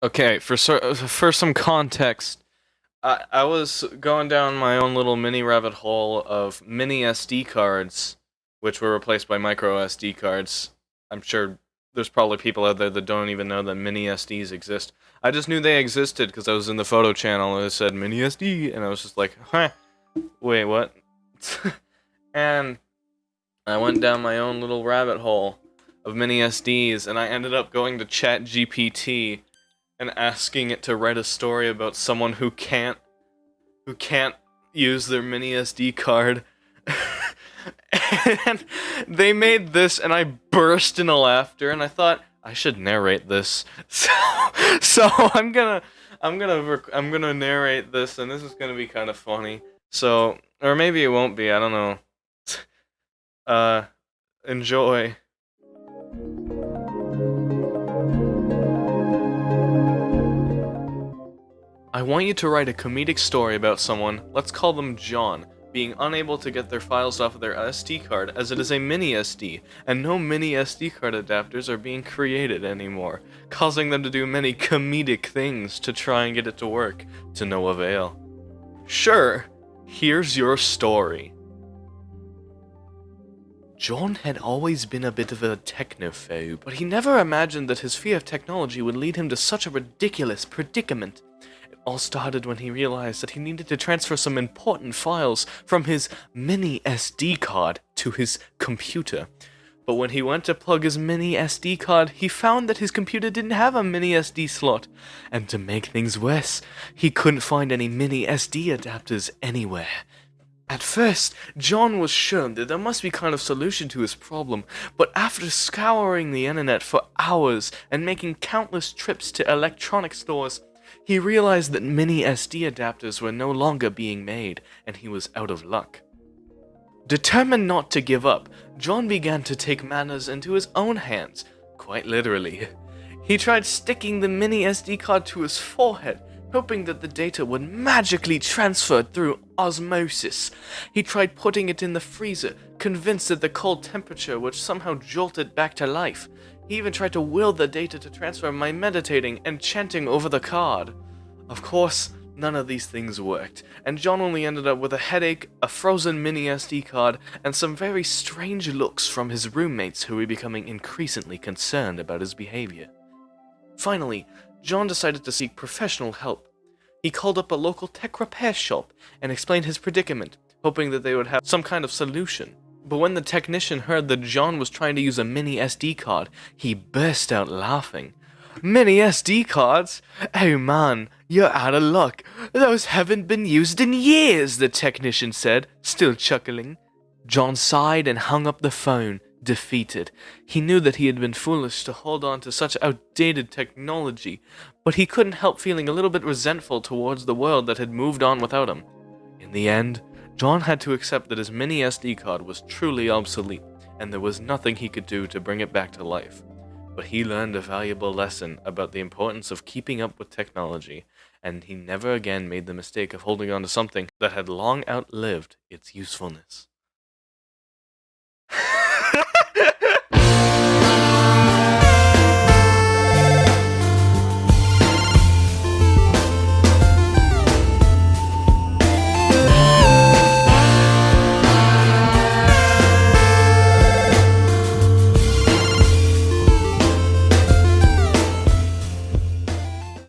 Okay, for some context, I was going down my own little mini rabbit hole of mini SD cards, which were replaced by micro SD cards. I'm sure there's probably people out there that don't even know that mini SDs exist. I just knew they existed because I was in the photo channel and it said mini SD, and I was just like, huh, wait, what? And I went down my own little rabbit hole of mini SDs, and I ended up going to ChatGPT and asking it to write a story about someone who can't use their mini SD card. And they made this, and I burst into laughter, and I thought I should narrate this. So I'm gonna narrate this, and this is gonna be kind of funny. So, or maybe it won't be. I don't know. Uh, enjoy. I want you to write a comedic story about someone, let's call them John, being unable to get their files off of their SD card as it is a mini SD, and no mini SD card adapters are being created anymore, causing them to do many comedic things to try and get it to work, to no avail. Sure, here's your story. John had always been a bit of a technophobe, but he never imagined that his fear of technology would lead him to such a ridiculous predicament. It all started when he realized that he needed to transfer some important files from his mini SD card to his computer. But when he went to plug his mini SD card, he found that his computer didn't have a mini SD slot. And to make things worse, he couldn't find any mini SD adapters anywhere. At first, John was sure that there must be kind of solution to his problem, but after scouring the internet for hours and making countless trips to electronic stores, he realized that mini SD adapters were no longer being made, and he was out of luck. Determined not to give up, John began to take matters into his own hands, quite literally. He tried sticking the mini SD card to his forehead, hoping that the data would magically transfer through osmosis. He tried putting it in the freezer, convinced that the cold temperature would somehow jolt it back to life. He even tried to will the data to transfer by meditating and chanting over the card. Of course, none of these things worked, and John only ended up with a headache, a frozen mini SD card, and some very strange looks from his roommates who were becoming increasingly concerned about his behavior. Finally, John decided to seek professional help. He called up a local tech repair shop and explained his predicament, hoping that they would have some kind of solution. But when the technician heard that John was trying to use a mini SD card, he burst out laughing. Mini SD cards? Oh man, you're out of luck. Those haven't been used in years, the technician said, still chuckling. John sighed and hung up the phone, defeated. He knew that he had been foolish to hold on to such outdated technology, but he couldn't help feeling a little bit resentful towards the world that had moved on without him. In the end, John had to accept that his mini SD card was truly obsolete, and there was nothing he could do to bring it back to life. But he learned a valuable lesson about the importance of keeping up with technology, and he never again made the mistake of holding on to something that had long outlived its usefulness.